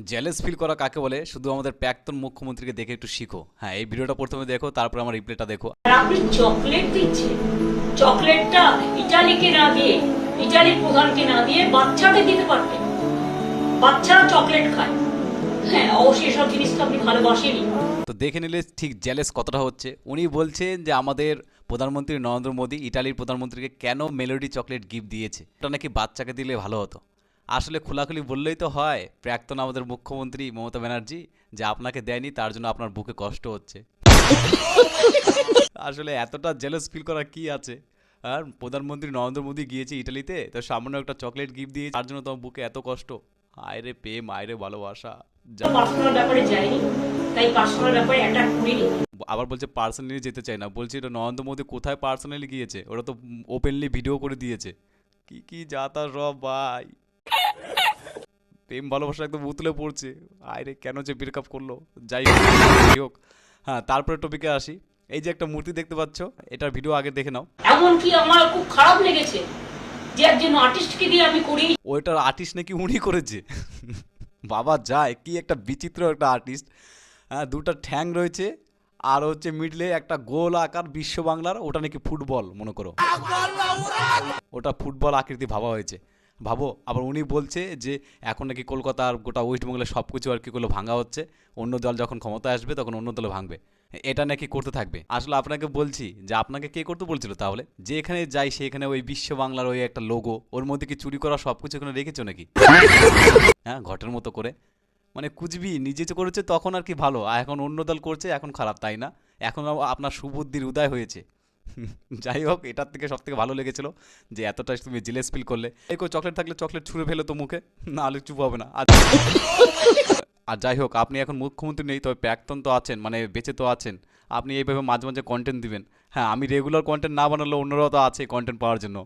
Jealous feel করা কাকে বলে শুধু আমাদের প্রাক্তন মুখ্যমন্ত্রীকে দেখে একটু শিখো। হ্যাঁ, এই ভিডিওটা প্রথমে দেখো, তারপর আমার রিপ্লাইটা দেখো। আর আপনি চকলেট দিচ্ছেন, চকলেটটা ইটালিকে না দিয়ে, ইটালির প্রধানকে না দিয়ে বাচ্চাকে দিতে পারতেন। বাচ্চারা চকলেট খায়। হ্যাঁ, অবশ্যই সব জিনিস তো আপনি ভালোবাসেনই। তো দেখে নিলে ঠিক জেলাস কতটা হচ্ছে। উনি বলছেন যে আমাদের প্রধানমন্ত্রী নরেন্দ্র মোদী ইটালির প্রধানমন্ত্রীকে কেন মেলোডি চকলেট গিফট দিয়েছে, ওটা নাকি বাচ্চাকে দিলে ভালো হতো। আসলে খোলাখুলি বললেই তো হয় প্রাক্তন আমাদের মুখ্যমন্ত্রী মমতা ব্যানার্জি যে আপনাকে দেয়নি, তার জন্য আপনার বুকে কষ্ট হচ্ছে। আসলে এতটা জেলাস ফিল করা কি আছে? আর প্রধানমন্ত্রী নরেন্দ্র মোদী গিয়েছে ইটালিতে, তো সামান্য একটা চকলেট গিফট দিয়ে তার জন্য তোমার বুকে এত কষ্ট। আয়রে প্রেম, আয়রে ভালোবাসা। পার্সোনাল ব্যাপারে যায়নি, তাই পার্সোনাল ব্যাপারে অ্যাটাক করিনি। আবার বলছে পার্সোনালি যেতে চাই না, বলছে এটা নরেন্দ্র মোদী কোথায় পার্সোনালি গিয়েছে, ওরা তো ওপেনলি ভিডিও করে দিয়েছে। কি কি যাতা সব ভাই, প্রেম ভালোবাসা একদম উতলে পড়ছে। আয়রে কেন যে ব্রেকআপ করলো, যাই হোক। হ্যাঁ, তারপরে টপিকে আসি। এই যে একটা মূর্তি দেখতে পাচ্ছ, এটার ভিডিও আগে দেখে নাও। এমনকি আমার খুব খারাপ লেগেছে যে একজন আর্টিস্টকে দিয়ে আমি করি। ওইটার আর্টিস্ট নাকি উনি করেছে। বাবা যায়, কি একটা বিচিত্র একটা আর্টিস্ট। হ্যাঁ, দুটো ঠ্যাং রয়েছে, আর হচ্ছে মিডলে একটা গোল আকার বিশ্ব বাংলার, ওটা নাকি ফুটবল মনে করো, ওটা ফুটবল আকৃতি ভাবা হয়েছে। ভাবো, আবার উনি বলছে যে এখন নাকি কলকাতা আর গোটা ওয়েস্ট বেঙ্গলের সব কিছু আর কি করলো ভাঙা হচ্ছে, অন্য দল যখন ক্ষমতায় আসবে তখন অন্য দলে ভাঙবে, এটা নাকি করতে থাকবে। আসলে আপনাকে বলছি যে আপনাকে কে করতে বলছিল তাহলে? যে এখানে যাই সেখানে ওই বিশ্ব বাংলার ওই একটা লোগো, ওর মধ্যে কি চুরি করা সব কিছু এখানে রেখেছো নাকি? হ্যাঁ, ঘটের মতো করে। মানে কুচবি নিজে যে করেছে তখন আর কি ভালো, আর এখন অন্য দল করছে এখন খারাপ, তাই না? এখন আপনার সুবুদ্ধির উদয় হয়েছে। যাই হোক, এটার থেকে সব থেকে ভালো লেগেছিল যে এতটা তুমি জিলেস ফিল করলে। এই চকলেট থাকলে চকলেট ছুঁড়ে ফেলো তো মুখে, না হলে চুপ হবে না। আর যাই হোক, আপনি এখন মুখ্যমন্ত্রী নেই, তবে প্রাক্তন তো আছেন, মানে বেঁচে তো আছেন। আপনি এইভাবে মাঝে মাঝে কন্টেন্ট দিবেন। হ্যাঁ, আমি রেগুলার কন্টেন্ট না বানালেও অন্যরাও তো আছে কন্টেন্ট পাওয়ার জন্য।